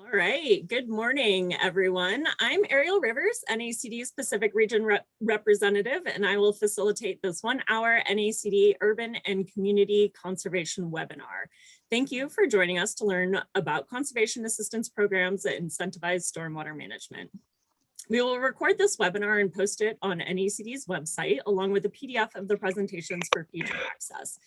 All right, good morning, everyone. I'm Ariel Rivers, NACD's Pacific Region Representative, and I will facilitate this 1-hour NACD Urban and Community Conservation webinar. Thank you for joining us to learn about conservation assistance programs that incentivize stormwater management. We will record this webinar and post it on NACD's website, along with a PDF of the presentations for future access.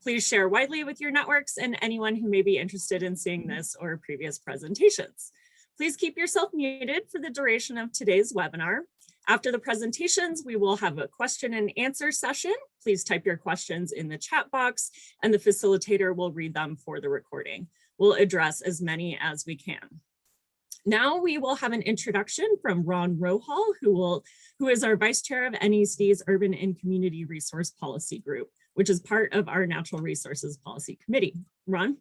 Please share widely with your networks and anyone who may be interested in seeing this or previous presentations. Please keep yourself muted for the duration of today's webinar. After the presentations, we will have a question and answer session. Please type your questions in the chat box and the facilitator will read them for the recording. We'll address as many as we can. Now we will have an introduction from Ron Rohal, who is our Vice Chair of NACD's Urban and Community Resource Policy Group, which is part of our Natural Resources Policy Committee. Ron?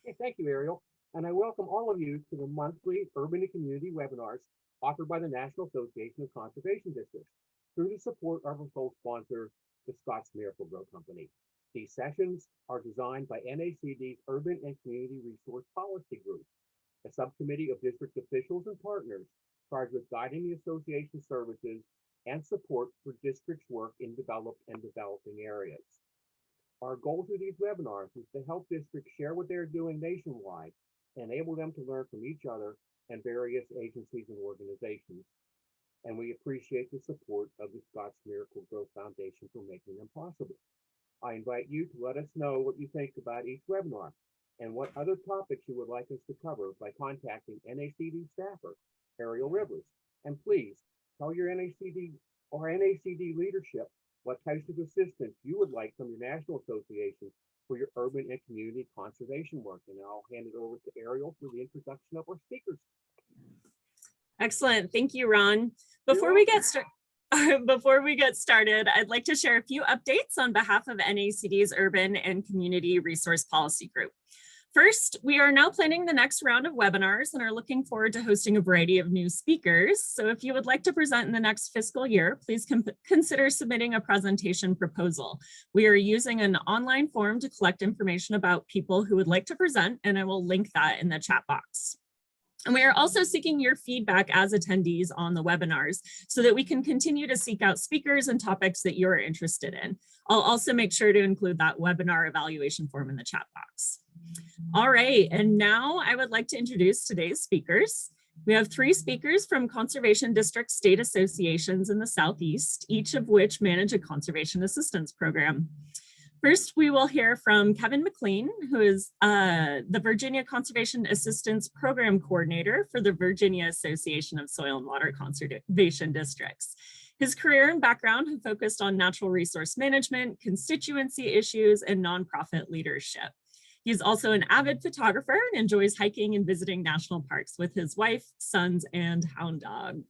Hey, thank you, Ariel. And I welcome all of you to the monthly Urban and Community webinars offered by the National Association of Conservation Districts through the support of our sole sponsor, the Scotts Miracle-Gro Company. These sessions are designed by NACD's Urban and Community Resource Policy Group, a subcommittee of district officials and partners charged with guiding the association services and support for districts' work in developed and developing areas. Our goal through these webinars is to help districts share what they're doing nationwide and enable them to learn from each other and various agencies and organizations. And we appreciate the support of the Scotts Miracle-Gro Foundation for making them possible. I invite you to let us know what you think about each webinar and what other topics you would like us to cover by contacting NACD staffer, Ariel Rivers. And please tell your NACD or NACD leadership what types of assistance you would like from your national association for your urban and community conservation work. And I'll hand it over to Ariel for the introduction of our speakers. Excellent. Thank you, Ron. Before we get started, I'd like to share a few updates on behalf of NACD's Urban and Community Resource Policy Group. First, we are now planning the next round of webinars and are looking forward to hosting a variety of new speakers. So if you would like to present in the next fiscal year, please consider submitting a presentation proposal. We are using an online form to collect information about people who would like to present, and I will link that in the chat box. And we are also seeking your feedback as attendees on the webinars so that we can continue to seek out speakers and topics that you're interested in. I'll also make sure to include that webinar evaluation form in the chat box. All right, and now I would like to introduce today's speakers. We have 3 speakers from Conservation District State Associations in the Southeast, each of which manage a conservation assistance program. First, we will hear from Kevin McLean, who is the Virginia Conservation Assistance Program Coordinator for the Virginia Association of Soil and Water Conservation Districts. His career and background have focused on natural resource management, constituency issues, and nonprofit leadership. He is also an avid photographer and enjoys hiking and visiting national parks with his wife, sons, and hound dog.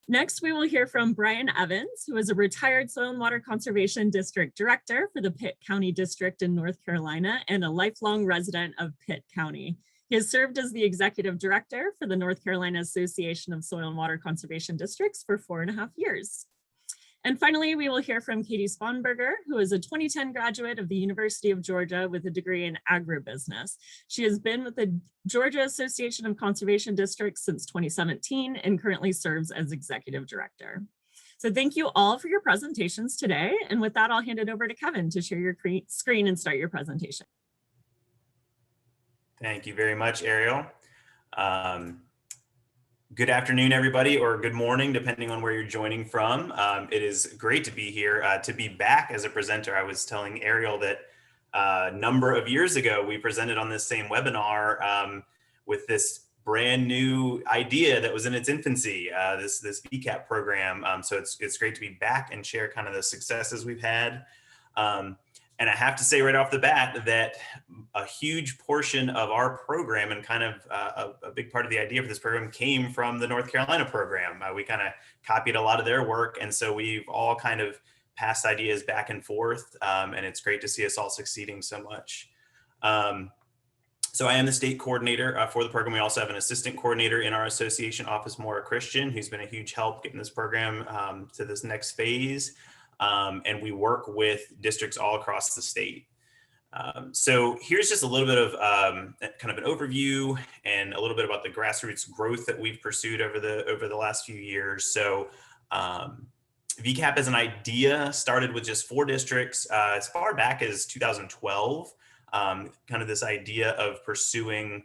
Next, we will hear from Bryan Evans, who is a retired Soil and Water Conservation District Director for the Pitt County District in North Carolina and a lifelong resident of Pitt County. He has served as the Executive Director for the North Carolina Association of Soil and Water Conservation Districts for 4.5 years. And finally, we will hear from Katie Sponberger, who is a 2010 graduate of the University of Georgia with a degree in agribusiness. She has been with the Georgia Association of Conservation Districts since 2017 and currently serves as Executive Director. So thank you all for your presentations today. And with that, I'll hand it over to Kevin to share your screen and start your presentation. Thank you very much, Ariel. Good afternoon, everybody, or good morning, depending on where you're joining from. It is great to be here, to be back as a presenter. I was telling Ariel that a number of years ago, we presented on this same webinar with this brand new idea that was in its infancy, this VCAP program. So it's great to be back and share kind of the successes we've had. And I have to say right off the bat that a huge portion of our program and kind of a big part of the idea for this program came from the North Carolina program. We kind of copied a lot of their work. And so we've all kind of passed ideas back and forth. And it's great to see us all succeeding so much. So I am the state coordinator for the program. We also have an assistant coordinator in our association office, Maura Christian, who's been a huge help getting this program to this next phase. And we work with districts all across the state. So here's just a little bit of kind of an overview and a little bit about the grassroots growth that we've pursued over the last few years. So VCAP as an idea started with just 4 districts as far back as 2012. Kind of this idea of pursuing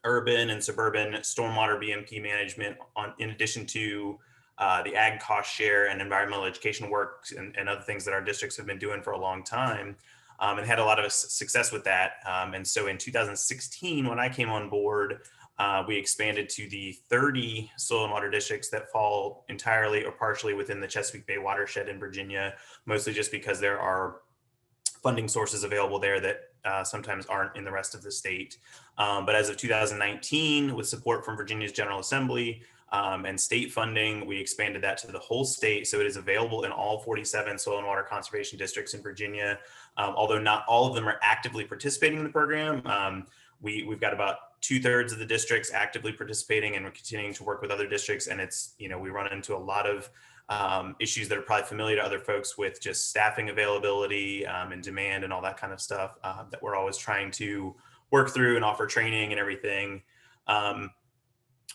urban and suburban stormwater BMP management in addition to the ag cost share and environmental education work and other things that our districts have been doing for a long time, and had a lot of success with that. And so in 2016, when I came on board, we expanded to the 30 soil and water districts that fall entirely or partially within the Chesapeake Bay watershed in Virginia, mostly just because there are funding sources available there that sometimes aren't in the rest of the state. But as of 2019, with support from Virginia's General Assembly and state funding, we expanded that to the whole state. So it is available in all 47 soil and water conservation districts in Virginia. Although not all of them are actively participating in the program. We've got about 2/3 of the districts actively participating, and we're continuing to work with other districts. And it's, we run into a lot of issues that are probably familiar to other folks with just staffing availability and demand and all that kind of stuff that we're always trying to work through and offer training and everything.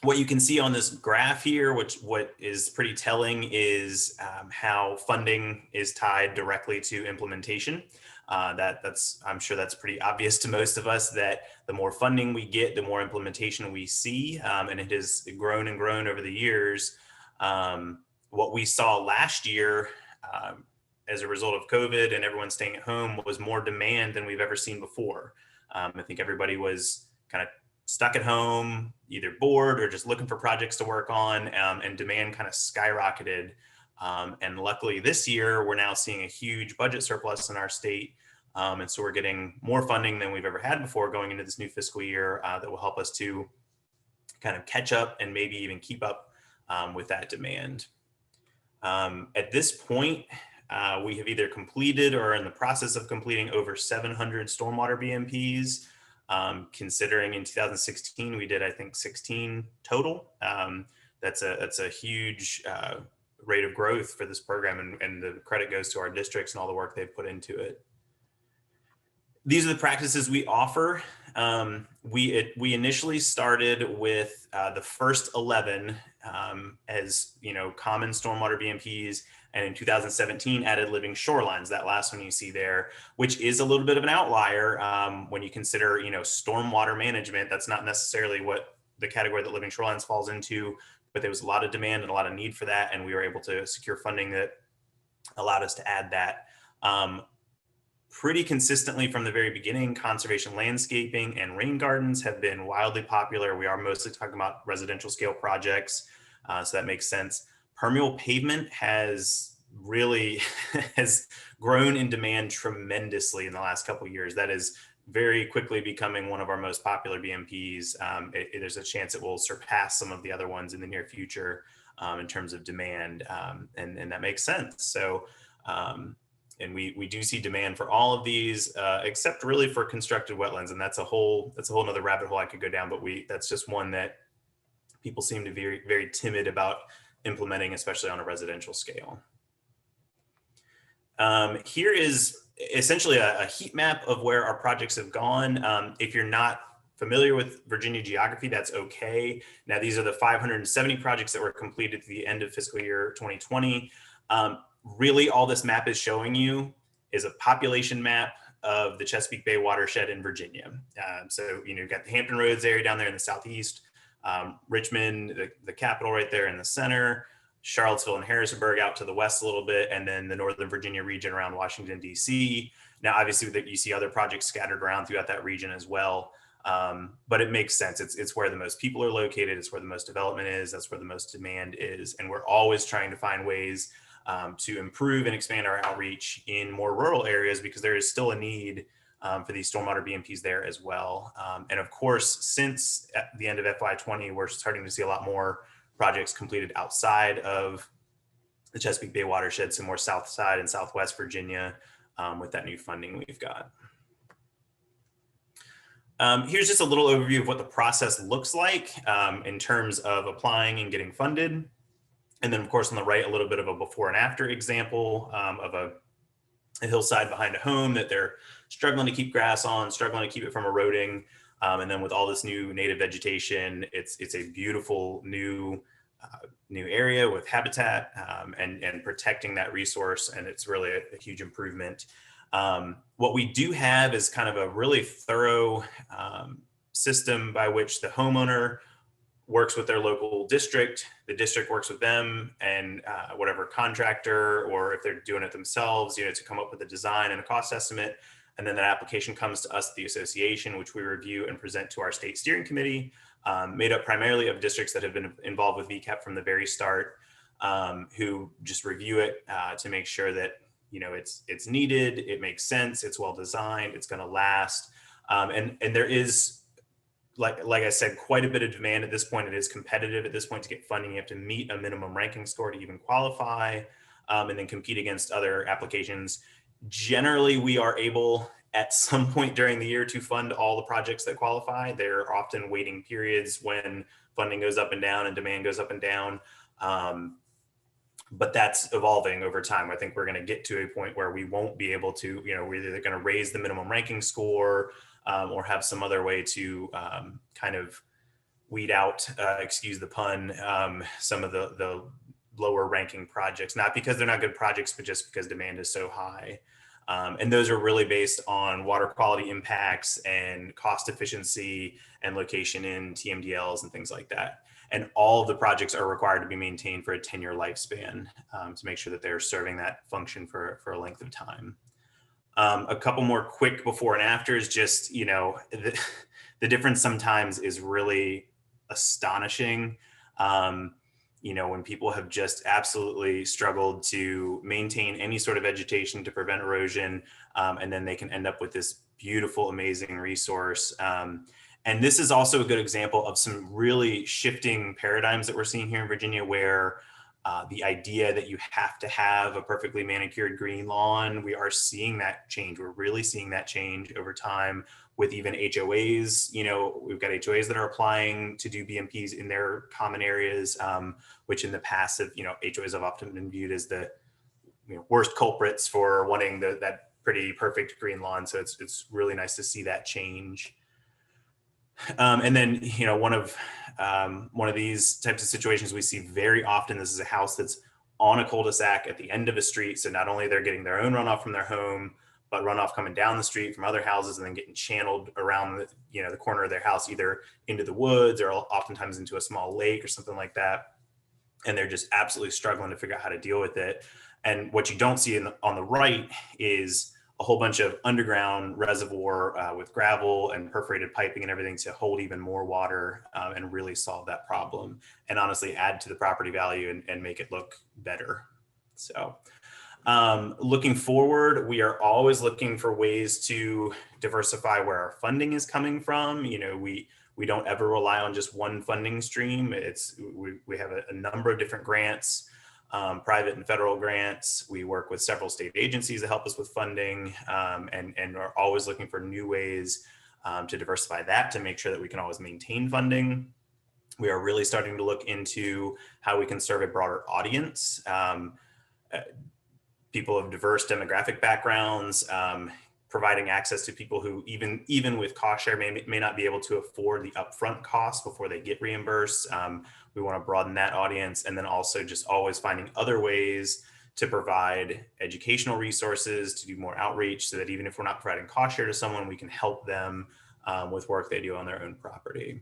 What you can see on this graph here, what is pretty telling, is how funding is tied directly to implementation. I'm sure that's pretty obvious to most of us, that the more funding we get, the more implementation we see, and it has grown and grown over the years. What we saw last year as a result of COVID and everyone staying at home was more demand than we've ever seen before. I think everybody was kind of stuck at home, either bored or just looking for projects to work on, and demand kind of skyrocketed. And luckily this year, we're now seeing a huge budget surplus in our state. And so we're getting more funding than we've ever had before going into this new fiscal year that will help us to kind of catch up and maybe even keep up with that demand. At this point, we have either completed or are in the process of completing over 700 stormwater BMPs. Considering in 2016 we did, I think, 16 total. That's a huge rate of growth for this program, and the credit goes to our districts and all the work they've put into it. These are the practices we offer. We initially started with the first 11 as common stormwater BMPs, and in 2017 added living shorelines, that last one you see there, which is a little bit of an outlier when you consider stormwater management. That's not necessarily what the category that living shorelines falls into, but there was a lot of demand and a lot of need for that, and we were able to secure funding that allowed us to add that. Pretty consistently from the very beginning, conservation landscaping and rain gardens have been wildly popular. We are mostly talking about residential scale projects, so that makes sense. Permeable pavement has really has grown in demand tremendously in the last couple of years. That is very quickly becoming one of our most popular BMPs. There's a chance it will surpass some of the other ones in the near future in terms of demand, and that makes sense. So. And we do see demand for all of these, except really for constructed wetlands, and that's a whole nother rabbit hole I could go down. But that's just one that people seem to be very, very timid about implementing, especially on a residential scale. Here is essentially a heat map of where our projects have gone. If you're not familiar with Virginia geography, that's okay. Now, these are the 570 projects that were completed at the end of fiscal year 2020. Really, all this map is showing you is a population map of the Chesapeake Bay watershed in Virginia. So, you've got the Hampton Roads area down there in the southeast, Richmond, the capital right there in the center, Charlottesville and Harrisonburg out to the west a little bit, and then the Northern Virginia region around Washington, D.C. Now, obviously, you see other projects scattered around throughout that region as well. But it makes sense. It's where the most people are located. It's where the most development is. That's where the most demand is. And we're always trying to find ways to improve and expand our outreach in more rural areas, because there is still a need for these stormwater BMPs there as well. And of course, since at the end of FY20, we're starting to see a lot more projects completed outside of the Chesapeake Bay watershed, so more south side and southwest Virginia with that new funding we've got. Here's just a little overview of what the process looks like in terms of applying and getting funded. And then, of course, on the right, a little bit of a before and after example of a hillside behind a home that they're struggling to keep grass on, struggling to keep it from eroding. And then with all this new native vegetation, it's a beautiful new area with habitat and protecting that resource. And it's really a huge improvement. What we do have is kind of a really thorough system by which the homeowner works with their local district, the district works with them, and whatever contractor, or if they're doing it themselves, to come up with a design and a cost estimate. And then that application comes to us, the association, which we review and present to our state steering committee, made up primarily of districts that have been involved with VCAP from the very start, who just review it to make sure that it's needed, it makes sense, it's well designed, it's going to last, and there is, like I said, quite a bit of demand at this point. It is competitive at this point to get funding. You have to meet a minimum ranking score to even qualify, and then compete against other applications. Generally, we are able at some point during the year to fund all the projects that qualify. There are often waiting periods when funding goes up and down and demand goes up and down. But that's evolving over time. I think we're going to get to a point where we won't be able to, we're either going to raise the minimum ranking score or have some other way to kind of weed out, excuse the pun, some of the lower ranking projects, not because they're not good projects, but just because demand is so high. And those are really based on water quality impacts and cost efficiency and location in TMDLs and things like that. And all of the projects are required to be maintained for a 10-year lifespan to make sure that they're serving that function for a length of time. A couple more quick before and afters, just, the difference sometimes is really astonishing. When people have just absolutely struggled to maintain any sort of vegetation to prevent erosion, and then they can end up with this beautiful, amazing resource. And this is also a good example of some really shifting paradigms that we're seeing here in Virginia, where the idea that you have to have a perfectly manicured green lawn, we are seeing that change. We're really seeing that change over time with even HOAs. We've got HOAs that are applying to do BMPs in their common areas, which in the past, HOAs have often been viewed as the worst culprits for wanting that pretty perfect green lawn. So it's really nice to see that change. And then, one of these types of situations we see very often, this is a house that's on a cul-de-sac at the end of a street. So not only they're getting their own runoff from their home, but runoff coming down the street from other houses and then getting channeled around the corner of their house, either into the woods or oftentimes into a small lake or something like that. And they're just absolutely struggling to figure out how to deal with it. And what you don't see on the right is a whole bunch of underground reservoir with gravel and perforated piping and everything to hold even more water and really solve that problem and honestly add to the property value and make it look better. So looking forward, we are always looking for ways to diversify where our funding is coming from. We don't ever rely on just one funding stream. We have a number of different grants, private and federal grants. We work with several state agencies to help us with funding, and are always looking for new ways to diversify that to make sure that we can always maintain funding. We are really starting to look into how we can serve a broader audience, people of diverse demographic backgrounds, providing access to people who even with cost share may not be able to afford the upfront costs before they get reimbursed. We want to broaden that audience, and then also just always finding other ways to provide educational resources, to do more outreach, so that even if we're not providing cost share to someone, we can help them with work they do on their own property.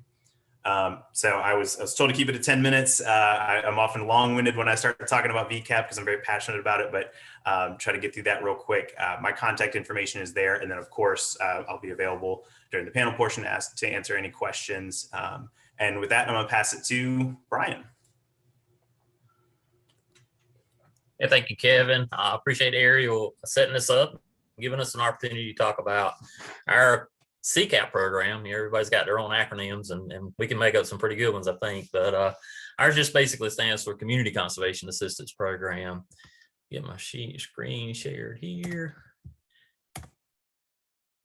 So I was told to keep it to 10 minutes. I'm often long-winded when I start talking about VCAP because I'm very passionate about it, but try to get through that real quick. My contact information is there. And then of course, I'll be available during the panel portion to answer any questions. And with that, I'm gonna pass it to Bryan. Yeah, thank you, Kevin. I appreciate Ariel setting this up, giving us an opportunity to talk about our CCAP program. Everybody's got their own acronyms, and we can make up some pretty good ones, I think. But ours just basically stands for Community Conservation Assistance Program. Get my screen shared here.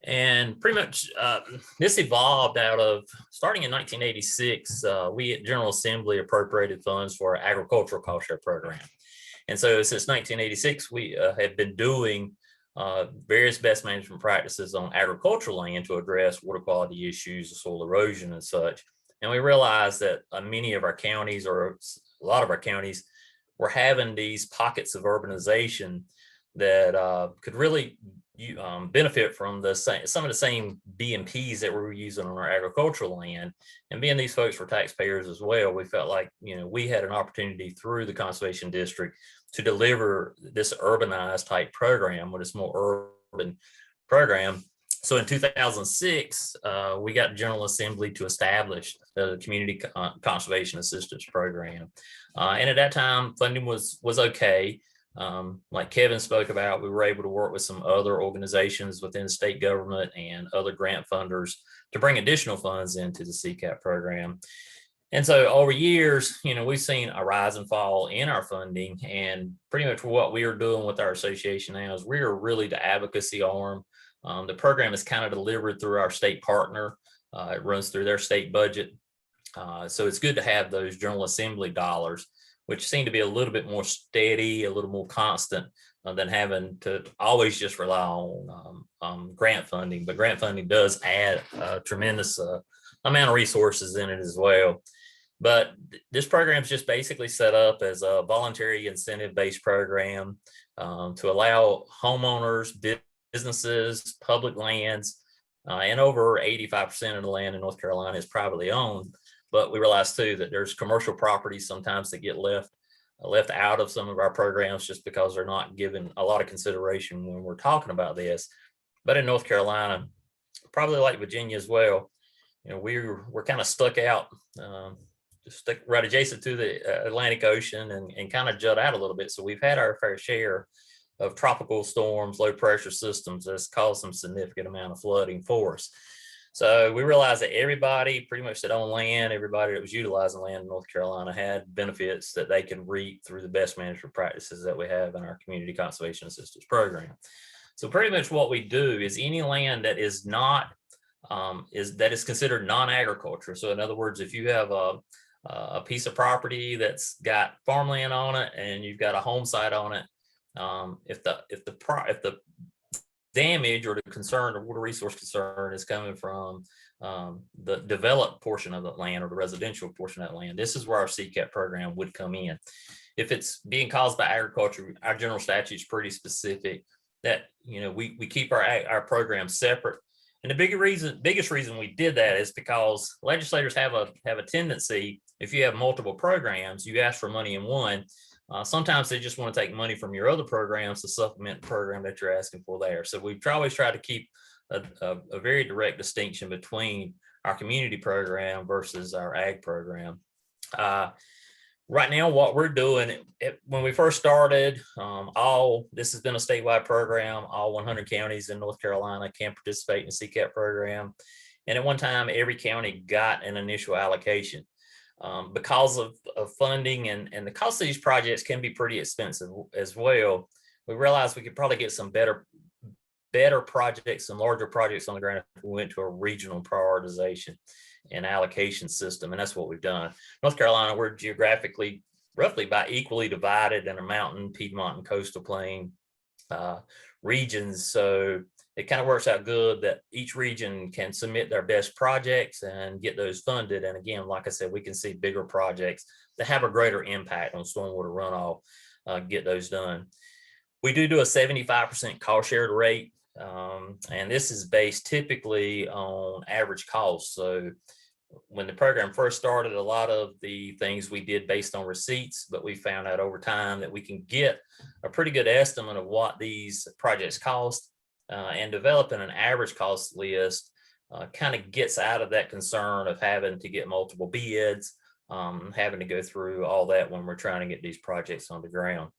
And pretty much this evolved out of, starting in 1986, we at General Assembly appropriated funds for our agricultural cost share program. And so since 1986, we have been doing various best management practices on agricultural land to address water quality issues, soil erosion and such. And we realized that many of our counties, or a lot of our counties, were having these pockets of urbanization that could really benefit from some of the same BMPs that we were using on our agricultural land. And being these folks were taxpayers as well, we felt like, we had an opportunity through the conservation district to deliver this urbanized type program, with a more urban program. So in 2006, we got General Assembly to establish the Community Conservation Assistance Program. And at that time, funding was okay. Like Kevin spoke about, we were able to work with some other organizations within the state government and other grant funders to bring additional funds into the CCAP program. And so over years, we've seen a rise and fall in our funding, and pretty much what we are doing with our association now is we are really the advocacy arm. The program is kind of delivered through our state partner. It runs through their state budget. So it's good to have those General Assembly dollars, which seem to be a little bit more steady, a little more constant than having to always just rely on grant funding. But grant funding does add a tremendous amount of resources in it as well. But this program is just basically set up as a voluntary incentive-based program to allow homeowners, businesses, public lands, and over 85% of the land in North Carolina is privately owned. But we realize too that there's commercial properties sometimes that get left out of some of our programs just because they're not given a lot of consideration when we're talking about this. But in North Carolina, probably like Virginia as well, we're kind of stuck out, just stuck right adjacent to the Atlantic Ocean and kind of jut out a little bit. So we've had our fair share of tropical storms, low pressure systems that's caused some significant amount of flooding for us. So we realized that everybody pretty much that owned land, everybody that was utilizing land in North Carolina had benefits that they can reap through the best management practices that we have in our Community Conservation Assistance Program. So pretty much what we do is any land that is not, that is considered non-agriculture. So in other words, if you have a piece of property that's got farmland on it and you've got a home site on it, if the damage or the concern or water resource concern is coming from the developed portion of the land or the residential portion of that land, this is where our CCAP program would come in. If it's being caused by agriculture, our general statute is pretty specific that we keep our program separate. And the biggest reason we did that is because legislators have a tendency, if you have multiple programs, you ask for money in one. Sometimes they just want to take money from your other programs to supplement the program that you're asking for there. So we've always tried to keep a very direct distinction between our community program versus our ag program. Right now, what we're doing, when we first started, this has been a statewide program. All 100 counties in North Carolina can participate in the CCAP program. And at one time, every county got an initial allocation. Because of funding and the cost of these projects can be pretty expensive as well, we realized we could probably get some better projects and larger projects on the ground if we went to a regional prioritization and allocation system. And that's what we've done. North Carolina, we're geographically roughly about equally divided in a mountain, Piedmont, and coastal plain regions. So it kind of works out good that each region can submit their best projects and get those funded. And again, like I said, we can see bigger projects that have a greater impact on stormwater runoff, get those done. We do a 75% cost shared rate. And this is based typically on average cost. So when the program first started, a lot of the things we did based on receipts, but we found out over time that we can get a pretty good estimate of what these projects cost, and developing an average cost list kind of gets out of that concern of having to get multiple bids, having to go through all that when we're trying to get these projects on the ground.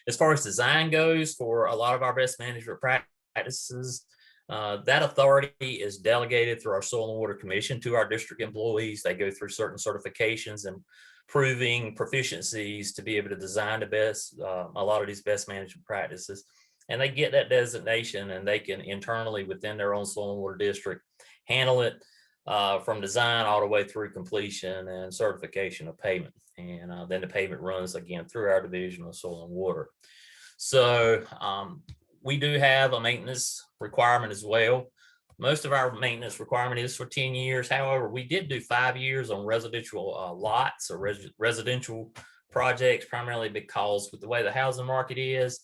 As far as design goes, for a lot of our best management practices, that authority is delegated through our Soil and Water Commission to our district employees. They go through certain certifications and proving proficiencies to be able to design the best, a lot of these best management practices. And they get that designation and they can internally within their own soil and water district handle it from design all the way through completion and certification of payment. And then the payment runs again through our division of soil and water. So we do have a maintenance requirement as well. Most of our maintenance requirement is for 10 years. However, we did do 5 years on residential lots or residential projects, primarily because with the way the housing market is,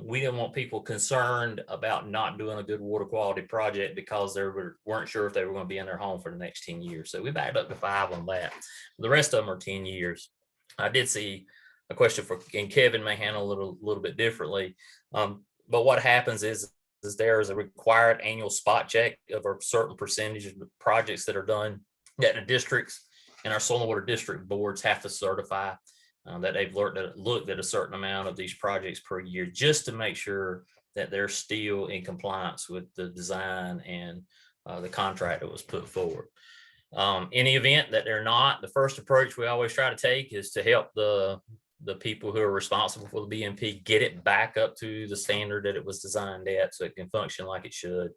we didn't want people concerned about not doing a good water quality project because they weren't sure if they were going to be in their home for the next 10 years. So we backed up to 5 on that. The rest of them are 10 years. I did see a question and Kevin may handle it a little bit differently. But what happens is there is a required annual spot check of a certain percentage of the projects that are done that the districts and our stormwater district boards have to certify that they've looked at a certain amount of these projects per year, just to make sure that they're still in compliance with the design and the contract that was put forward. In the event that they're not, the first approach we always try to take is to help the people who are responsible for the BMP get it back up to the standard that it was designed at, so it can function like it should.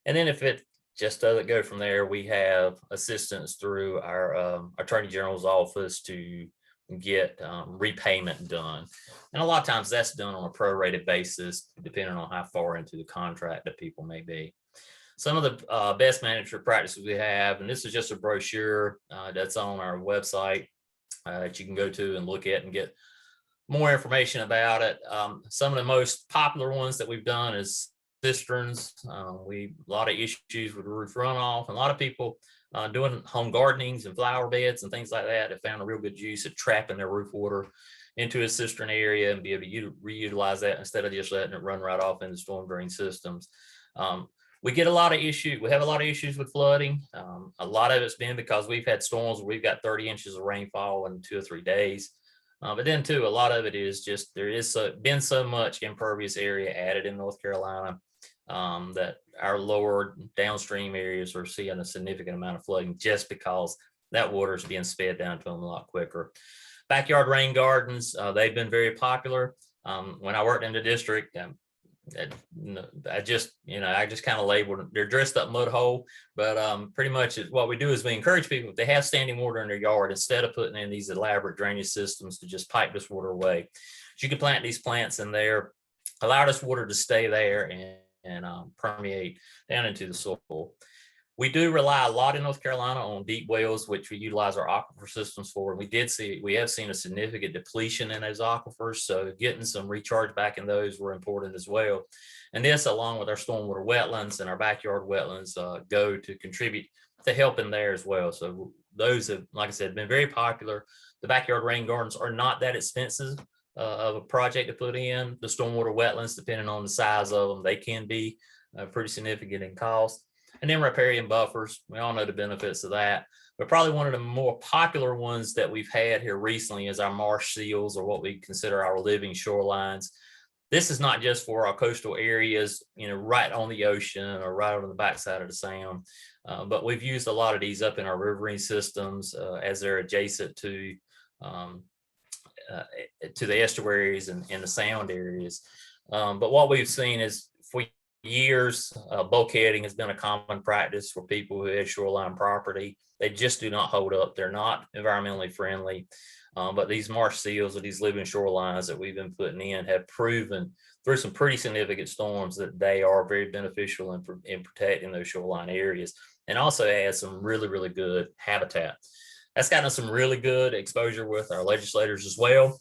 And then if it just doesn't go from there, we have assistance through our Attorney General's office to get repayment done. And a lot of times that's done on a prorated basis, depending on how far into the contract that people may be. Some of the best management practices we have, and this is just a brochure that's on our website that you can go to and look at and get more information about it. Some of the most popular ones that we've done is cisterns. A lot of issues with roof runoff, and a lot of people doing home gardenings and flower beds and things like that have found a real good use of trapping their roof water into a cistern area and be able to reutilize that instead of just letting it run right off into storm drain systems. We get a lot of issues. We have a lot of issues with flooding. A lot of it's been because we've had storms where we've got 30 inches of rainfall in 2 or 3 days. But then too, a lot of it is just there is been so much impervious area added in North Carolina that our lower downstream areas are seeing a significant amount of flooding just because that water is being sped down to them a lot quicker. Backyard rain gardens, they've been very popular. When I worked in the district, I just kind of labeled they're dressed up mud hole, but pretty much what we do is we encourage people, if they have standing water in their yard, instead of putting in these elaborate drainage systems to just pipe this water away, you can plant these plants in there, allow this water to stay there and permeate down into the soil. We do rely a lot in North Carolina on deep wells, which we utilize our aquifer systems for. We have seen a significant depletion in those aquifers, so getting some recharge back in those were important as well. And this, along with our stormwater wetlands and our backyard wetlands, go to contribute to helping there as well. So those have, like I said, been very popular. The backyard rain gardens are not that expensive of a project to put in. The stormwater wetlands, depending on the size of them, they can be pretty significant in cost. And then riparian buffers, we all know the benefits of that. But probably one of the more popular ones that we've had here recently is our marsh seals, or what we consider our living shorelines. This is not just for our coastal areas, right on the ocean or right on the backside of the sound, but we've used a lot of these up in our riverine systems as they're adjacent to the estuaries and the sound areas. But what we've seen is for years, bulkheading has been a common practice for people who have shoreline property. They just do not hold up. They're not environmentally friendly. But these marsh seals or these living shorelines that we've been putting in have proven through some pretty significant storms that they are very beneficial in protecting those shoreline areas, and also add some really, really good habitat. That's gotten us some really good exposure with our legislators as well.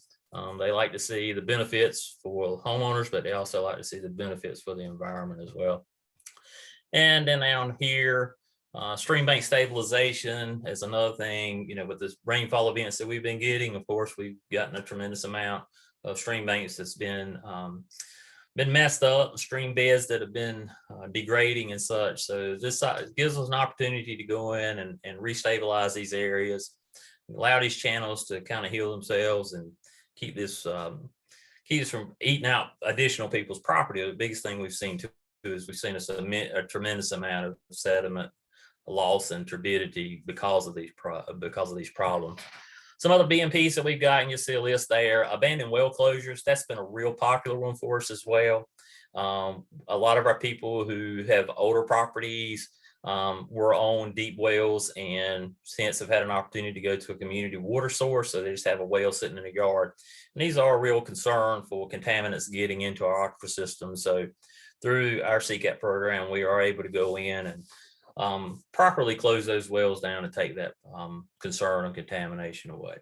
They like to see the benefits for homeowners, but they also like to see the benefits for the environment as well. And then down here, stream bank stabilization is another thing. With this rainfall events that we've been getting, of course, we've gotten a tremendous amount of stream banks that's been messed up, stream beds that have been degrading and such. So this gives us an opportunity to go in and restabilize these areas, allow these channels to kind of heal themselves and keep this from eating out additional people's property. The biggest thing we've seen too is we've seen a tremendous amount of sediment loss and turbidity because of these problems. Some other BMPs that we've got, and you'll see a list there. Abandoned well closures, that's been a real popular one for us as well. A lot of our people who have older properties, were on deep wells and since have had an opportunity to go to a community water source. So they just have a well sitting in a yard. And these are a real concern for contaminants getting into our aquifer system. So through our CCAP program, we are able to go in and properly close those wells down and take that concern of contamination away.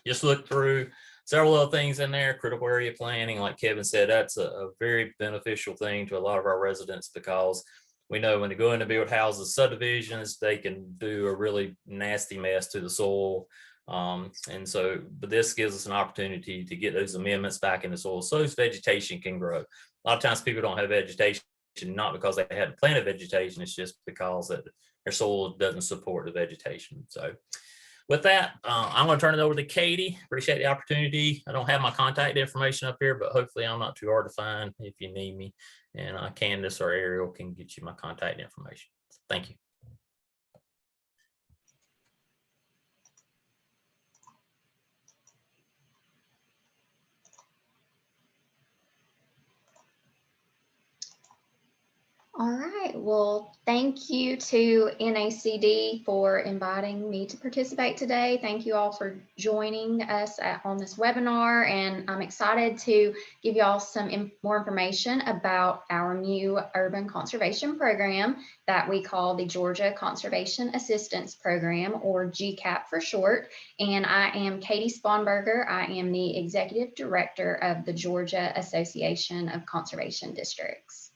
Just look through several other things in there. Critical area planning, like Kevin said, that's a very beneficial thing to a lot of our residents, because we know when they go in to build houses, subdivisions, they can do a really nasty mess to the soil. And so, but this gives us an opportunity to get those amendments back in the soil so as vegetation can grow. A lot of times people don't have vegetation, not because they hadn't planted vegetation, it's just because that their soil doesn't support the vegetation. So with that, I'm going to turn it over to Katie. Appreciate the opportunity. I don't have my contact information up here, but hopefully I'm not too hard to find if you need me. And Candace or Ariel can get you my contact information. Thank you. All right, well, thank you to NACD for inviting me to participate today. Thank you all for joining us on this webinar, and I'm excited to give you all some more information about our new urban conservation program that we call the Georgia Conservation Assistance Program, or GCAP for short. And I am Katie Sponberger. I am the Executive Director of the Georgia Association of Conservation Districts.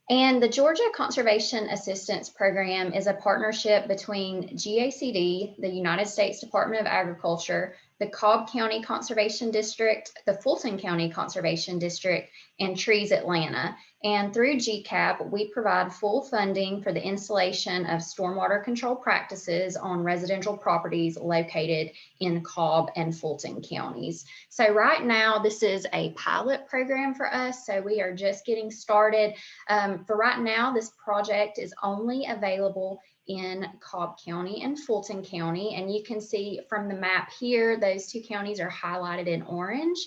And the Georgia Conservation Assistance Program is a partnership between GACD, the United States Department of Agriculture, the Cobb County Conservation District, the Fulton County Conservation District, and Trees Atlanta. And through GCAP, we provide full funding for the installation of stormwater control practices on residential properties located in Cobb and Fulton counties. So right now, this is a pilot program for us. So we are just getting started. For right now, this project is only available in Cobb County and Fulton County. And you can see from the map here, those two counties are highlighted in orange.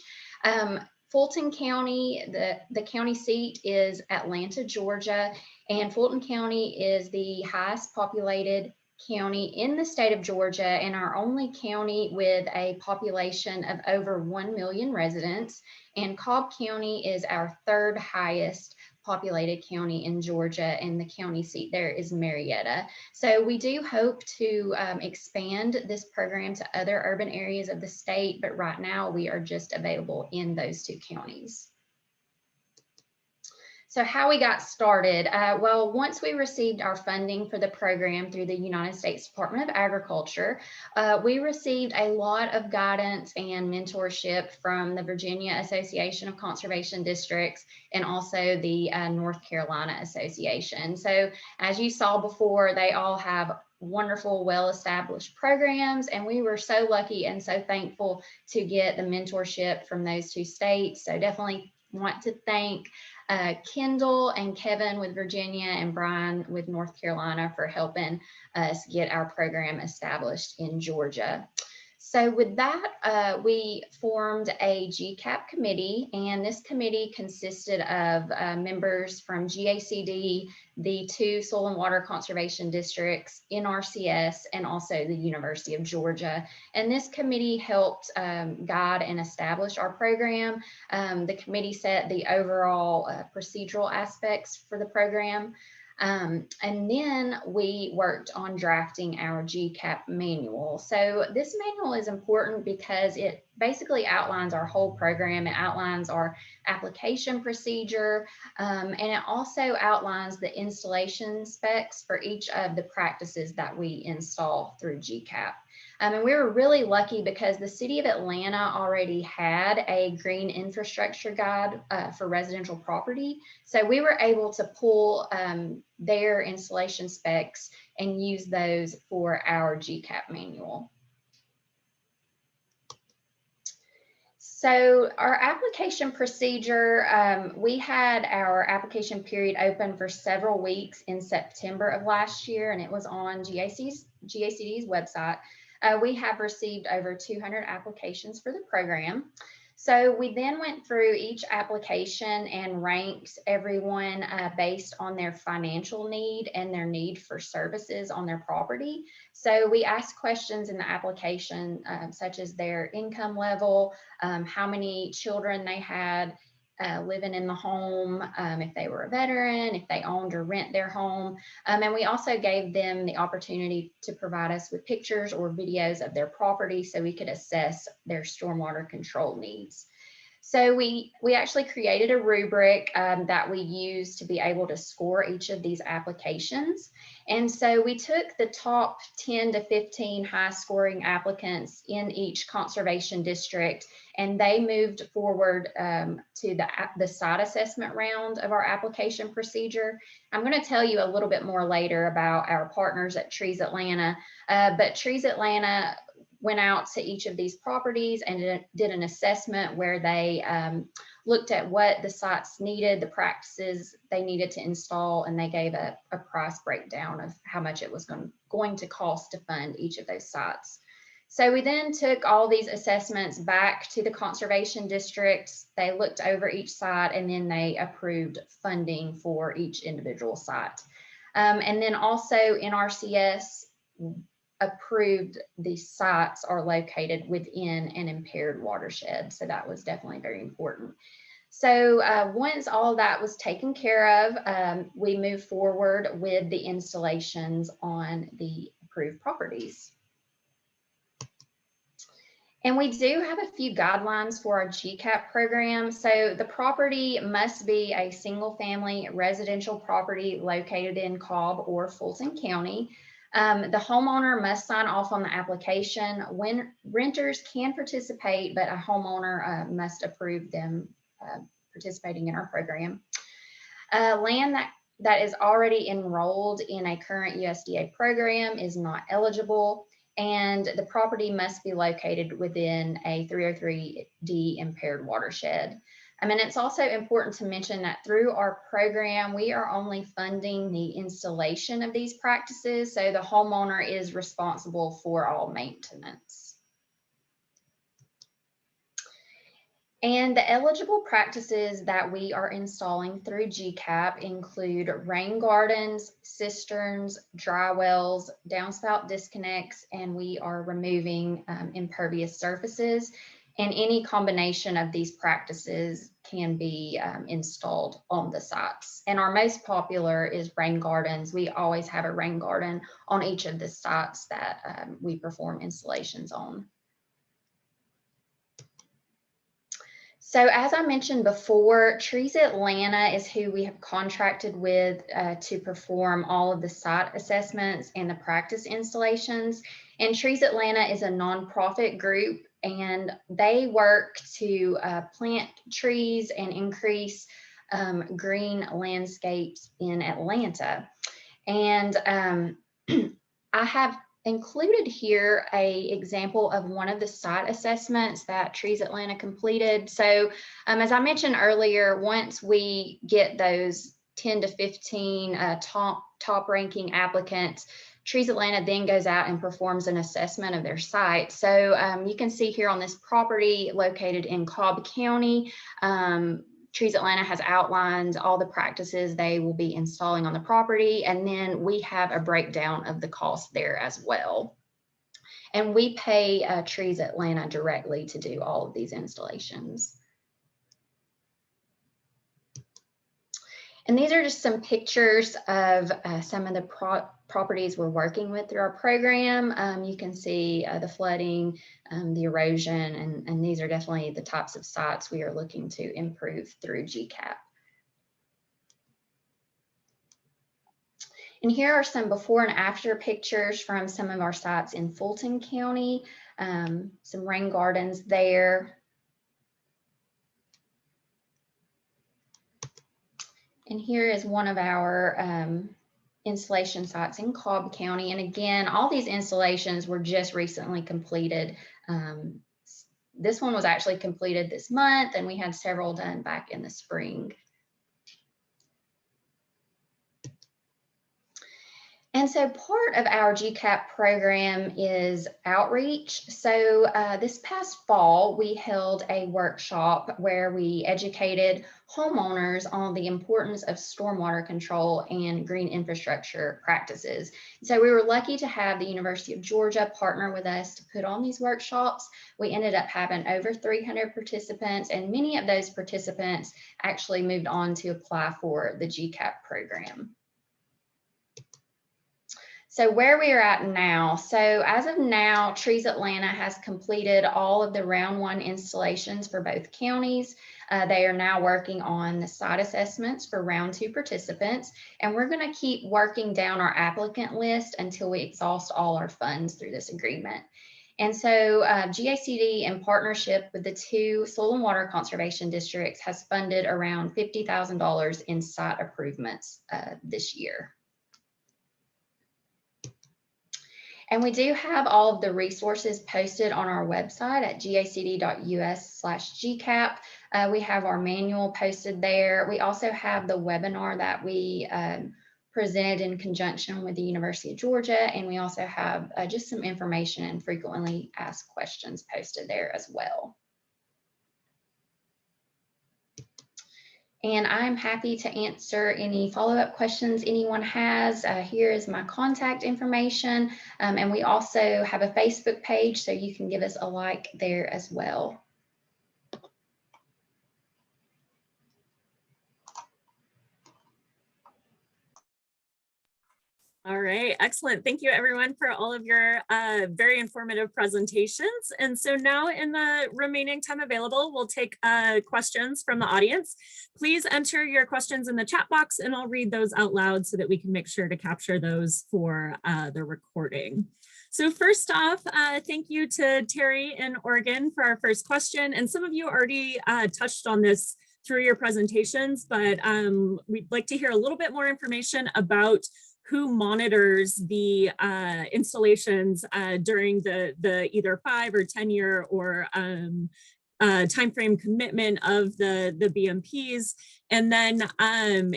Fulton County, the county seat is Atlanta, Georgia, and Fulton County is the highest populated county in the state of Georgia and our only county with a population of over 1 million residents. And Cobb County is our third highest populated county in Georgia, and the county seat there is Marietta. So we do hope to expand this program to other urban areas of the state, but right now we are just available in those two counties. So how we got started, well, once we received our funding for the program through the United States Department of Agriculture, we received a lot of guidance and mentorship from the Virginia Association of Conservation Districts and also the North Carolina Association. So as you saw before, they all have wonderful, well-established programs, and we were so lucky and so thankful to get the mentorship from those two states. So definitely want to thank Kendall and Kevin with Virginia and Bryan with North Carolina for helping us get our program established in Georgia. So with that, we formed a GCAP committee, and this committee consisted of members from GACD, the two soil and water conservation districts, NRCS, and also the University of Georgia. And this committee helped guide and establish our program. The committee set the overall procedural aspects for the program. And then we worked on drafting our GCAP manual. So this manual is important because it basically outlines our whole program. It outlines our application procedure, and it also outlines the installation specs for each of the practices that we install through GCAP. And we were really lucky because the city of Atlanta already had a green infrastructure guide for residential property. So we were able to pull their installation specs and use those for our GCAP manual. So our application procedure, we had our application period open for several weeks in September of last year, and it was on GACD's website. We have received over 200 applications for the program. So we then went through each application and ranked everyone based on their financial need and their need for services on their property. So we asked questions in the application such as their income level, how many children they had living in the home, if they were a veteran, if they owned or rent their home. And we also gave them the opportunity to provide us with pictures or videos of their property so we could assess their stormwater control needs. So we actually created a rubric that we used to be able to score each of these applications. And so we took the top 10 to 15 high scoring applicants in each conservation district, and they moved forward to the site assessment round of our application procedure. I'm going to tell you a little bit more later about our partners at Trees Atlanta, but Trees Atlanta went out to each of these properties and did an assessment where they looked at what the sites needed, the practices they needed to install, and they gave a price breakdown of how much it was going to cost to fund each of those sites. So we then took all these assessments back to the conservation districts. They looked over each site and then they approved funding for each individual site. And then also NRCS approved the sites are located within an impaired watershed. So that was definitely very important. So once all that was taken care of, we moved forward with the installations on the approved properties. And we do have a few guidelines for our GCAP program. So the property must be a single family residential property located in Cobb or Fulton County. The homeowner must sign off on the application. When renters can participate, but a homeowner must approve them participating in our program. Land that is already enrolled in a current USDA program is not eligible, and the property must be located within a 303D impaired watershed. I mean, it's also important to mention that through our program, we are only funding the installation of these practices, so the homeowner is responsible for all maintenance. And the eligible practices that we are installing through GCAP include rain gardens, cisterns, dry wells, downspout disconnects, and we are removing impervious surfaces. And any combination of these practices can be installed on the sites. And our most popular is rain gardens. We always have a rain garden on each of the sites that we perform installations on. So as I mentioned before, Trees Atlanta is who we have contracted with to perform all of the site assessments and the practice installations. And Trees Atlanta is a nonprofit group, and they work to plant trees and increase green landscapes in Atlanta. And I have included here an example of one of the site assessments that Trees Atlanta completed. So as I mentioned earlier, once we get those 10 to 15 top ranking applicants, Trees Atlanta then goes out and performs an assessment of their site. So you can see here on this property located in Cobb County, Trees Atlanta has outlined all the practices they will be installing on the property, and then we have a breakdown of the cost there as well. And we pay Trees Atlanta directly to do all of these installations. And these are just some pictures of some of the properties we're working with through our program. You can see the flooding, the erosion, and these are definitely the types of sites we are looking to improve through GCAP. And here are some before and after pictures from some of our sites in Fulton County, some rain gardens there. And here is one of our installation sites in Cobb County. And again, all these installations were just recently completed. This one was actually completed this month, and we had several done back in the spring. And so part of our GCAP program is outreach. So this past fall, we held a workshop where we educated homeowners on the importance of stormwater control and green infrastructure practices. So we were lucky to have the University of Georgia partner with us to put on these workshops. We ended up having over 300 participants, and many of those participants actually moved on to apply for the GCAP program. So where we are at now, so as of now, Trees Atlanta has completed all of the round 1 installations for both counties. They are now working on the site assessments for round 2 participants, and we're going to keep working down our applicant list until we exhaust all our funds through this agreement. And so GACD, in partnership with the 2 soil and water conservation districts, has funded around $50,000 in site improvements this year. And we do have all of the resources posted on our website at gacd.us/GCAP. We have our manual posted there. We also have the webinar that we presented in conjunction with the University of Georgia. And we also have just some information and frequently asked questions posted there as well. And I'm happy to answer any follow-up questions anyone has. Here is my contact information. And we also have a Facebook page, so you can give us a like there as well. All right, excellent. Thank you everyone for all of your very informative presentations. And so now in the remaining time available, we'll take questions from the audience. Please enter your questions in the chat box and I'll read those out loud so that we can make sure to capture those for the recording. So first off, thank you to Terry in Oregon for our first question. And some of you already touched on this through your presentations, but we'd like to hear a little bit more information about who monitors the installations during the either 5 or 10 year or timeframe commitment of the BMPs, and then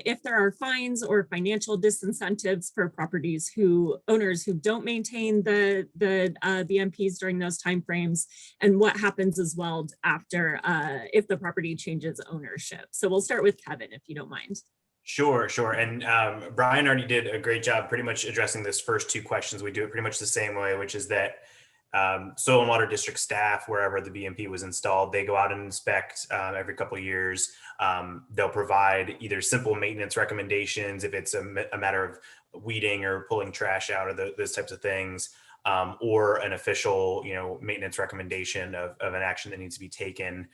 if there are fines or financial disincentives for owners who don't maintain the BMPs during those timeframes, and what happens as well after if the property changes ownership. So we'll start with Kevin, if you don't mind. Sure. And Bryan already did a great job pretty much addressing those first 2 questions. We do it pretty much the same way, which is that soil and water district staff, wherever the BMP was installed, they go out and inspect every couple of years. They'll provide either simple maintenance recommendations if it's a matter of weeding or pulling trash out or those types of things, or an official, maintenance recommendation of an action that needs to be taken.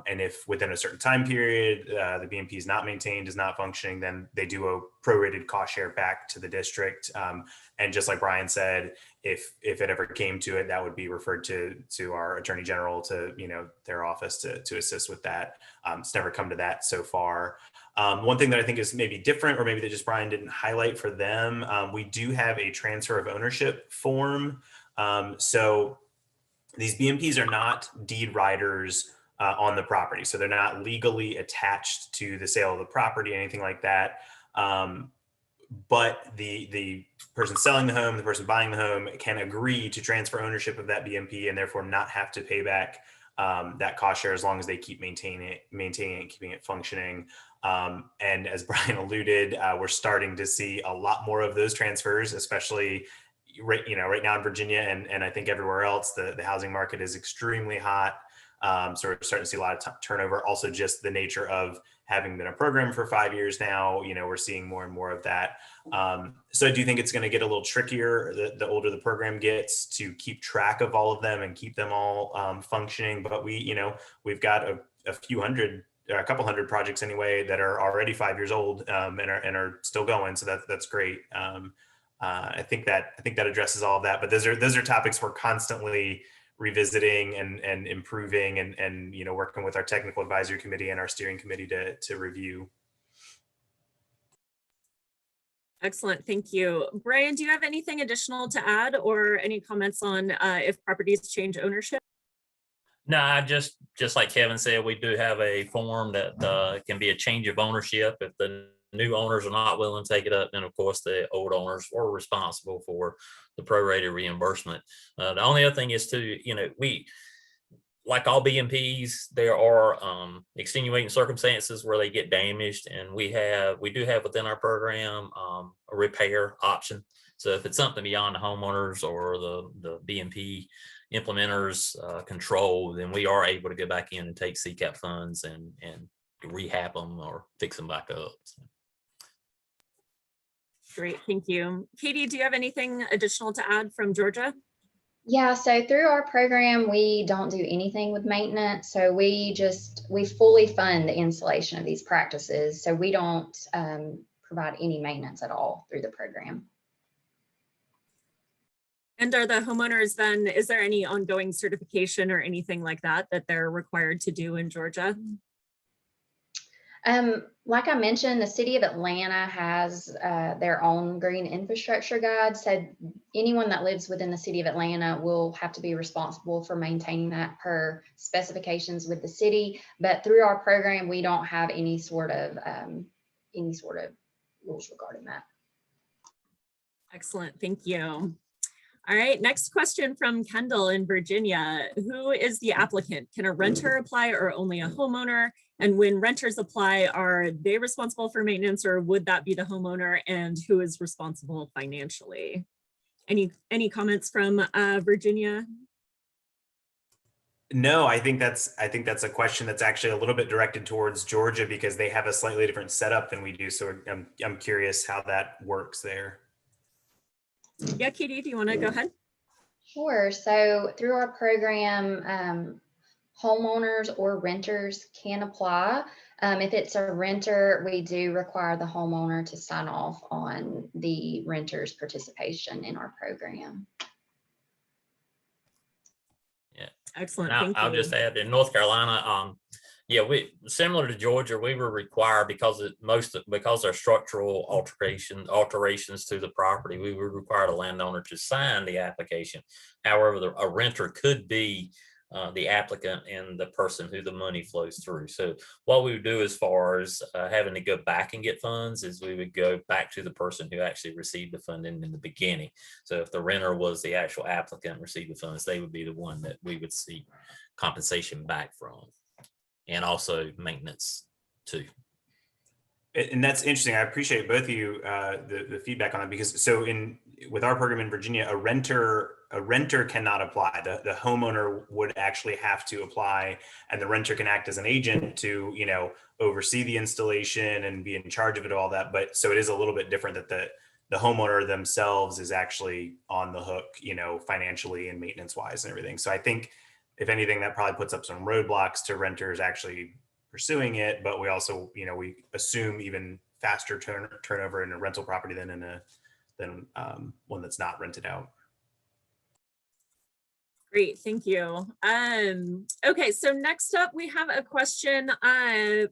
And if within a certain time period, the BMP is not maintained, is not functioning, then they do a prorated cost share back to the district. And just like Bryan said, if it ever came to it, that would be referred to our attorney general, to their office to assist with that. It's never come to that so far. One thing that I think is maybe different, or maybe that just Bryan didn't highlight for them, we do have a transfer of ownership form. So these BMPs are not deed riders on the property. So they're not legally attached to the sale of the property, anything like that. But the person selling the home, the person buying the home can agree to transfer ownership of that BMP and therefore not have to pay back that cost share as long as they keep maintaining it, keeping it functioning. And as Bryan alluded, we're starting to see a lot more of those transfers, especially right now in Virginia and I think everywhere else. The housing market is extremely hot. So we're starting to see a lot of turnover. Also, just the nature of having been a program for 5 years now, we're seeing more and more of that. So I do think it's going to get a little trickier the older the program gets to keep track of all of them and keep them all functioning. But we've got a couple hundred projects anyway that are already 5 years old and are still going. So that's great. I think that addresses all of that. But those are topics we're constantly revisiting and improving and working with our technical advisory committee and our steering committee to review. Excellent, thank you. Bryan, do you have anything additional to add or any comments on if properties change ownership? No, just like Kevin said, we do have a form that can be a change of ownership if the new owners are not willing to take it up, then of course the old owners are responsible for the prorated reimbursement. The only other thing is too, we, like all BMPs, there are extenuating circumstances where they get damaged, and we do have within our program a repair option. So if it's something beyond the homeowners or the BMP implementers control, then we are able to go back in and take CCAP funds and rehab them or fix them back up. So. Great, thank you. Katie, do you have anything additional to add from Georgia? Yeah, so through our program, we don't do anything with maintenance. So we fully fund the installation of these practices. So we don't provide any maintenance at all through the program. And are the homeowners then, is there any ongoing certification or anything like that that they're required to do in Georgia? Like I mentioned, the city of Atlanta has their own green infrastructure guide. So anyone that lives within the city of Atlanta will have to be responsible for maintaining that per specifications with the city. But through our program, we don't have any sort of rules regarding that. Excellent, thank you. All right, next question from Kendall in Virginia. Who is the applicant? Can a renter apply or only a homeowner? And when renters apply, are they responsible for maintenance, or would that be the homeowner? And who is responsible financially? Any comments from Virginia? No, I think that's a question that's actually a little bit directed towards Georgia because they have a slightly different setup than we do. So I'm curious how that works there. Yeah, Katie, do you want to go ahead? Sure. So through our program, homeowners or renters can apply. If it's a renter, we do require the homeowner to sign off on the renter's participation in our program. Yeah. Excellent. Now, thank you. I'll just add in North Carolina, yeah, we similar to Georgia, we were required because our structural alterations to the property, we were required a landowner to sign the application. However, a renter could be the applicant and the person who the money flows through. So what we would do as far as having to go back and get funds is we would go back to the person who actually received the funding in the beginning. So if the renter was the actual applicant and received the funds, they would be the one that we would seek compensation back from, and also maintenance too. And that's interesting. I appreciate both of you the feedback on that, because so with our program in Virginia, a renter cannot apply. The homeowner would actually have to apply, and the renter can act as an agent to oversee the installation and be in charge of it, all that. But so it is a little bit different that the homeowner themselves is actually on the hook, financially and maintenance wise and everything. So I think if anything, that probably puts up some roadblocks to renters actually pursuing it, but we also, we assume even faster turnover in a rental property than one that's not rented out. Great, thank you. Okay, so next up we have a question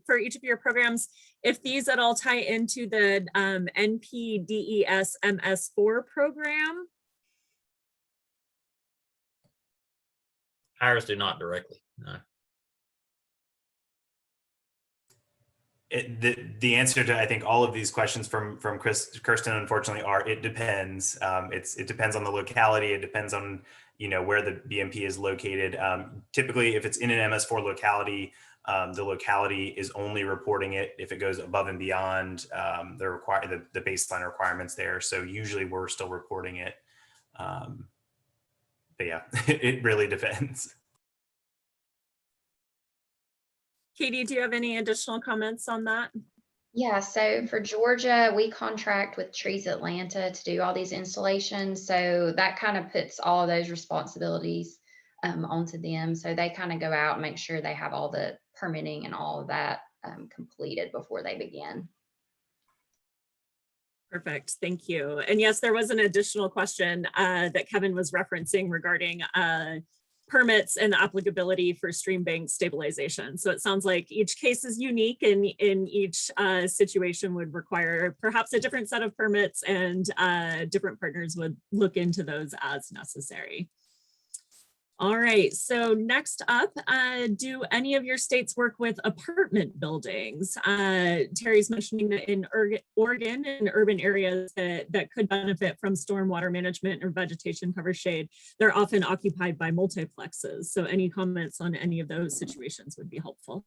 for each of your programs. If these at all tie into the NPDES MS4 program. Ours do not directly, no. The answer to I think all of these questions from Kirsten, unfortunately, are it depends. It depends on the locality. It depends on where the BMP is located. Typically, if it's in an MS4 locality, the locality is only reporting it if it goes above and beyond the baseline requirements there. So usually we're still reporting it. But yeah, it really depends. Katie, do you have any additional comments on that? Yeah, so for Georgia, we contract with Trees Atlanta to do all these installations. So that kind of puts all of those responsibilities onto them. So they kind of go out and make sure they have all the permitting and all of that completed before they begin. Perfect, thank you. And yes, there was an additional question that Kevin was referencing regarding permits and the applicability for stream bank stabilization. So it sounds like each case is unique, and in each situation would require perhaps a different set of permits, and different partners would look into those as necessary. All right, so next up, do any of your states work with apartment buildings? Terry's mentioning that in Oregon, in urban areas that could benefit from stormwater management or vegetation cover shade, they're often occupied by multiplexes. So any comments on any of those situations would be helpful.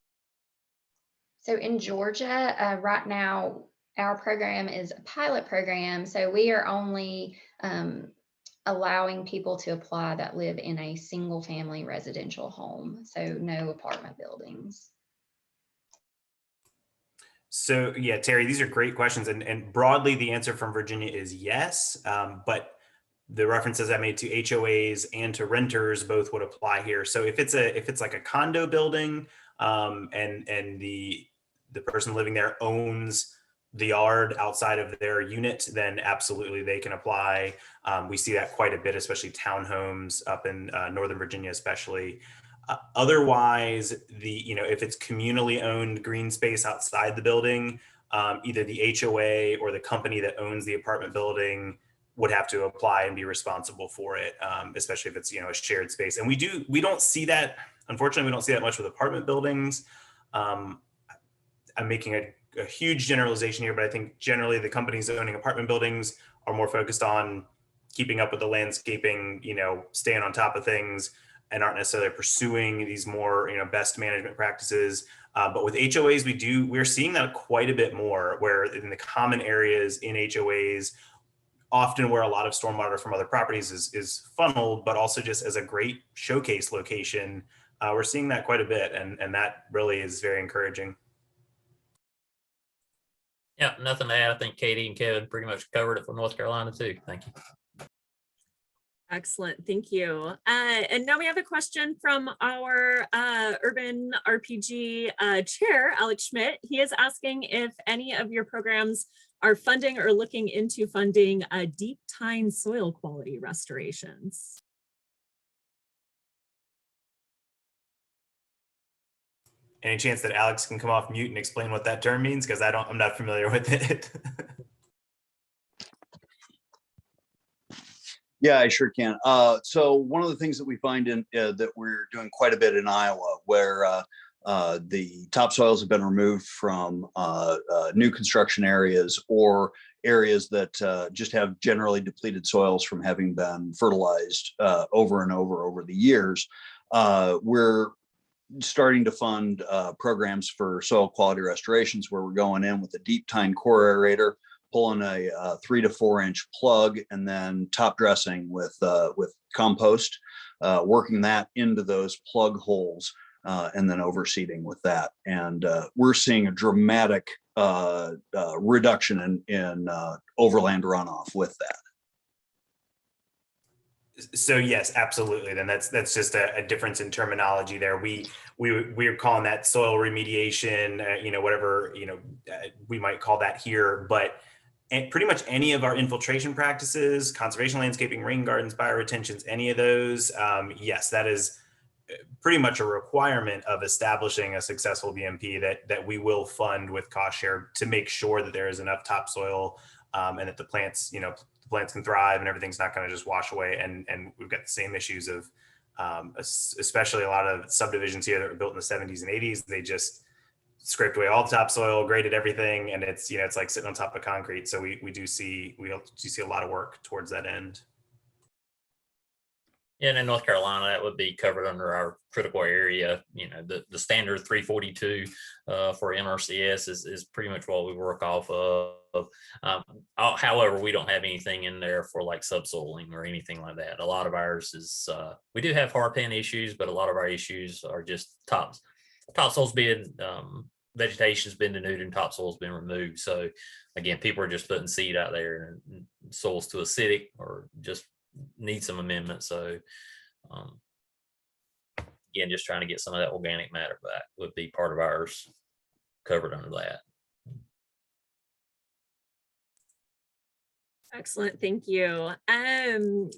So in Georgia, right now, our program is a pilot program. So we are only allowing people to apply that live in a single family residential home. So no apartment buildings. So yeah, Terry, these are great questions. And broadly, the answer from Virginia is yes. But the references I made to HOAs and to renters both would apply here. So if it's like a condo building, and the person living there owns the yard outside of their unit, then absolutely they can apply. We see that quite a bit, especially townhomes up in Northern Virginia, especially. Otherwise, if it's communally owned green space outside the building, either the HOA or the company that owns the apartment building would have to apply and be responsible for it, especially if it's a shared space. And we don't see that. Unfortunately, we don't see that much with apartment buildings. I'm making a huge generalization here, but I think generally the companies owning apartment buildings are more focused on keeping up with the landscaping, staying on top of things, and aren't necessarily pursuing these more, best management practices. But with HOAs, we're seeing that quite a bit more, where in the common areas in HOAs, often where a lot of stormwater from other properties is funneled, but also just as a great showcase location, we're seeing that quite a bit, and that really is very encouraging. Yeah, nothing to add. I think Katie and Kevin pretty much covered it for North Carolina too. Thank you. Excellent, thank you. And now we have a question from our Urban RPG chair, Alex Schmidt. He is asking if any of your programs are funding or looking into funding deep tine soil quality restorations. Any chance that Alex can come off mute and explain what that term means? Because I'm not familiar with it. Yeah, I sure can. So one of the things that we find that we're doing quite a bit in Iowa, where the topsoils have been removed from new construction areas or areas that just have generally depleted soils from having been fertilized over and over the years, we're starting to fund programs for soil quality restorations, where we're going in with a deep tine core aerator, pulling a 3 to 4 inch plug, and then top dressing with compost, working that into those plug holes, and then overseeding with that. And we're seeing a dramatic reduction in overland runoff with that. So yes, absolutely. Then that's just a difference in terminology there. We're calling that soil remediation, whatever, we might call that here, but pretty much any of our infiltration practices, conservation landscaping, rain gardens, bioretentions, any of those, yes, that is pretty much a requirement of establishing a successful BMP that we will fund with cost share to make sure that there is enough topsoil, and that the plants can thrive and everything's not going to just wash away. And we've got the same issues of, especially a lot of subdivisions here that were built in the 70s and 80s. They just scraped away all the topsoil, graded everything, and it's like sitting on top of concrete. So we do see a lot of work towards that end. Yeah, and in North Carolina, that would be covered under our critical area. The standard 342 for NRCS is pretty much what we work off of. However, we don't have anything in there for like subsoiling or anything like that. A lot of ours is, we do have hard pan issues, but a lot of our issues are just topsoil's being, vegetation's been denuded and topsoil's been removed. So again, people are just putting seed out there and soil's too acidic or just need some amendment. So again, just trying to get some of that organic matter back would be part of ours covered under that. Excellent, thank you.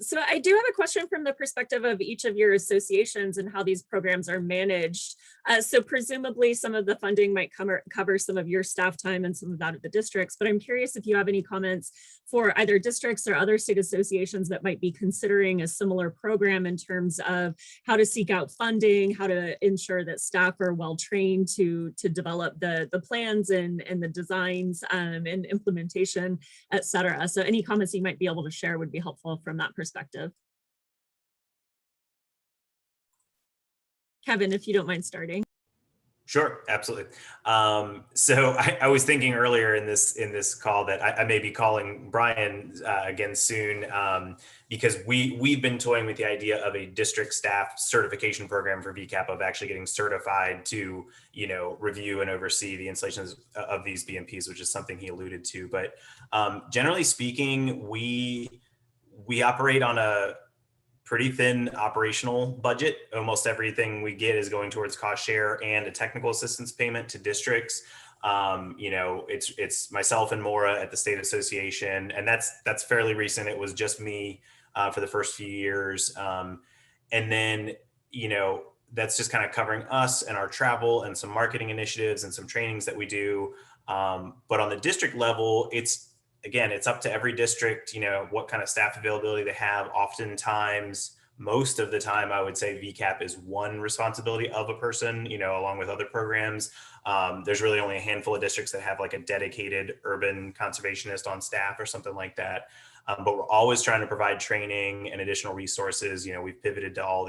So I do have a question from the perspective of each of your associations and how these programs are managed. So presumably some of the funding might cover some of your staff time and some of that of the districts, but I'm curious if you have any comments for either districts or other state associations that might be considering a similar program in terms of how to seek out funding, how to ensure that staff are well trained to develop the plans and the designs and implementation, et cetera. So any comments you might be able to share would be helpful from that perspective. Kevin, if you don't mind starting. Sure, absolutely. So I was thinking earlier in this call that I may be calling Bryan again soon, because we've been toying with the idea of a district staff certification program for VCAP, of actually getting certified to, review and oversee the installations of these BMPs, which is something he alluded to. But generally speaking, we operate on a pretty thin operational budget. Almost everything we get is going towards cost share and a technical assistance payment to districts. It's myself and Maura at the state association, and that's fairly recent. It was just me for the first few years. And then, that's just kind of covering us and our travel and some marketing initiatives and some trainings that we do. But on the district level, it's up to every district, what kind of staff availability they have. Oftentimes, most of the time, I would say VCAP is one responsibility of a person, along with other programs. There's really only a handful of districts that have like a dedicated urban conservationist on staff or something like that. But we're always trying to provide training and additional resources. We've pivoted to all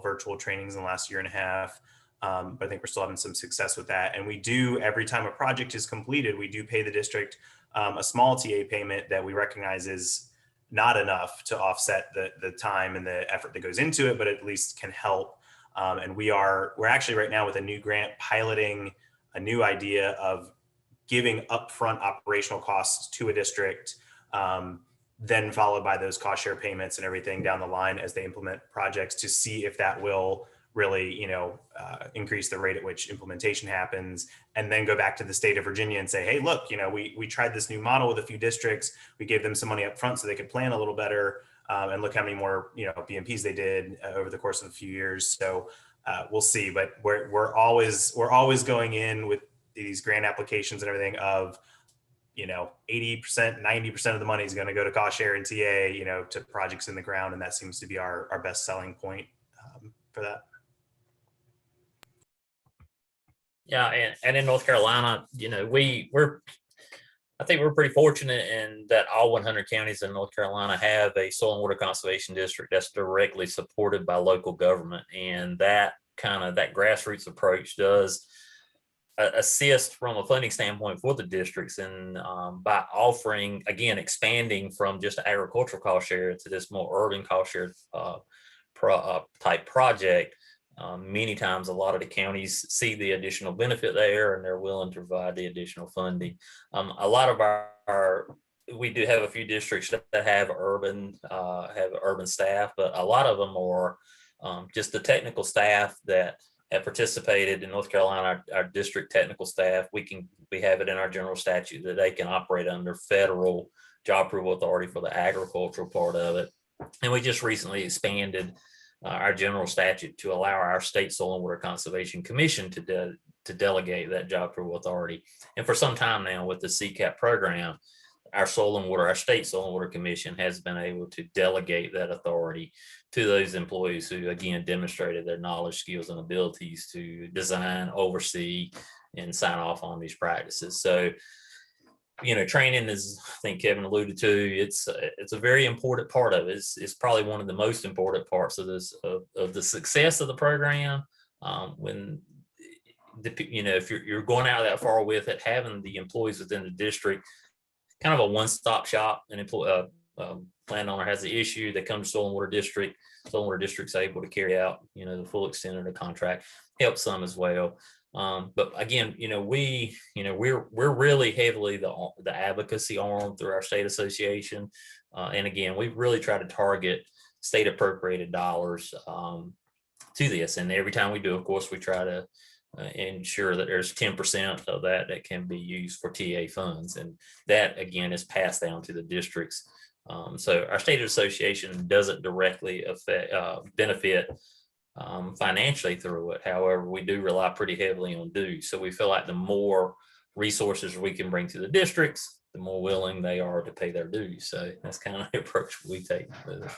virtual trainings in the last year and a half. But I think we're still having some success with that. And we do, every time a project is completed, we do pay the district a small TA payment that we recognize is not enough to offset the time and the effort that goes into it, but at least can help. And we're actually right now with a new grant piloting a new idea of giving upfront operational costs to a district, then followed by those cost share payments and everything down the line as they implement projects, to see if that will really, increase the rate at which implementation happens, and then go back to the state of Virginia and say, hey, look, we tried this new model with a few districts. We gave them some money up front so they could plan a little better, and look how many more, BMPs they did over the course of a few years. So we'll see, but we're always going in with these grant applications and everything of, 80%, 90% of the money is going to go to cost share and TA, to projects in the ground. And that seems to be our best selling point for that. Yeah, and in North Carolina, I think we're pretty fortunate in that all 100 counties in North Carolina have a soil and water conservation district that's directly supported by local government, and that grassroots approach does assist from a funding standpoint for the districts, and by offering, again, expanding from just agricultural cost share to this more urban cost share type project. Many times, a lot of the counties see the additional benefit there, and they're willing to provide the additional funding. A lot of we do have a few districts that have urban staff, but a lot of them are just the technical staff that have participated in North Carolina. Our district technical staff, we have it in our general statute that they can operate under federal job approval authority for the agricultural part of it, and we just recently expanded our general statute to allow our state soil and water conservation commission to delegate that job approval authority. And for some time now, with the CCAP program, our state soil and water commission has been able to delegate that authority to those employees who, again, demonstrated their knowledge, skills, and abilities to design, oversee, and sign off on these practices. So, training, as I think Kevin alluded to, it's a very important part of it. It's probably one of the most important parts of this, of the success of the program. When if you're going out that far with it, having the employees within the district, kind of a one-stop shop. An landowner has the issue, they come to soil and water district. Soil and water district's able to carry out, the full extent of the contract, help some as well. But again, we're really heavily the advocacy arm through our state association. And again, we really try to target state appropriated dollars to this. And every time we do, of course, we try to ensure that there's 10% of that that can be used for TA funds. And that again is passed down to the districts. So our state association doesn't directly affect, benefit financially through it. However, we do rely pretty heavily on dues. So we feel like the more resources we can bring to the districts, the more willing they are to pay their dues. So that's kind of the approach we take with it.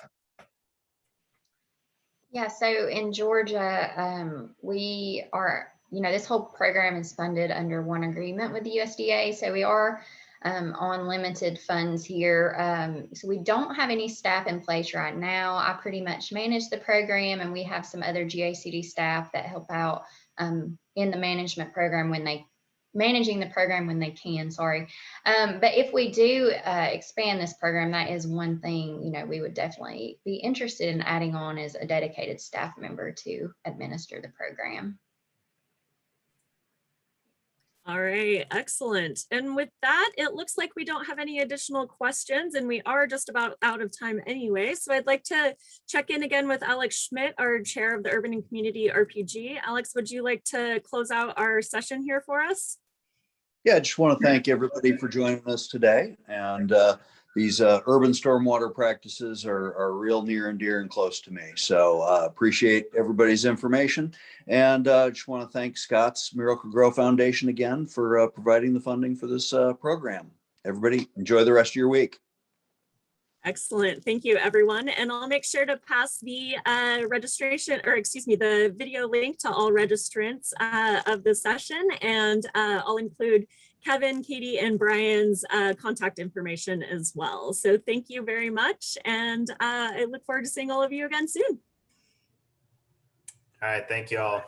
Yeah, so in Georgia, we are, this whole program is funded under one agreement with the USDA. So we are on limited funds here. So we don't have any staff in place right now. I pretty much manage the program, and we have some other GACD staff that help out in the management program managing the program when they can, sorry. But if we do expand this program, that is one thing, we would definitely be interested in adding on as a dedicated staff member to administer the program. All right, excellent. And with that, it looks like we don't have any additional questions, and we are just about out of time anyway. So I'd like to check in again with Alex Schmidt, our chair of the Urban and Community RPG. Alex, would you like to close out our session here for us? Yeah, I just want to thank everybody for joining us today. And these urban stormwater practices are real near and dear and close to me. So appreciate everybody's information. And just want to thank Scott's Miracle Grow Foundation again for providing the funding for this program. Everybody enjoy the rest of your week. Excellent. Thank you, everyone. And I'll make sure to pass the the video link to all registrants of the session. And I'll include Kevin, Katie, and Brian's contact information as well. So thank you very much. And I look forward to seeing all of you again soon. All right. Thank you all.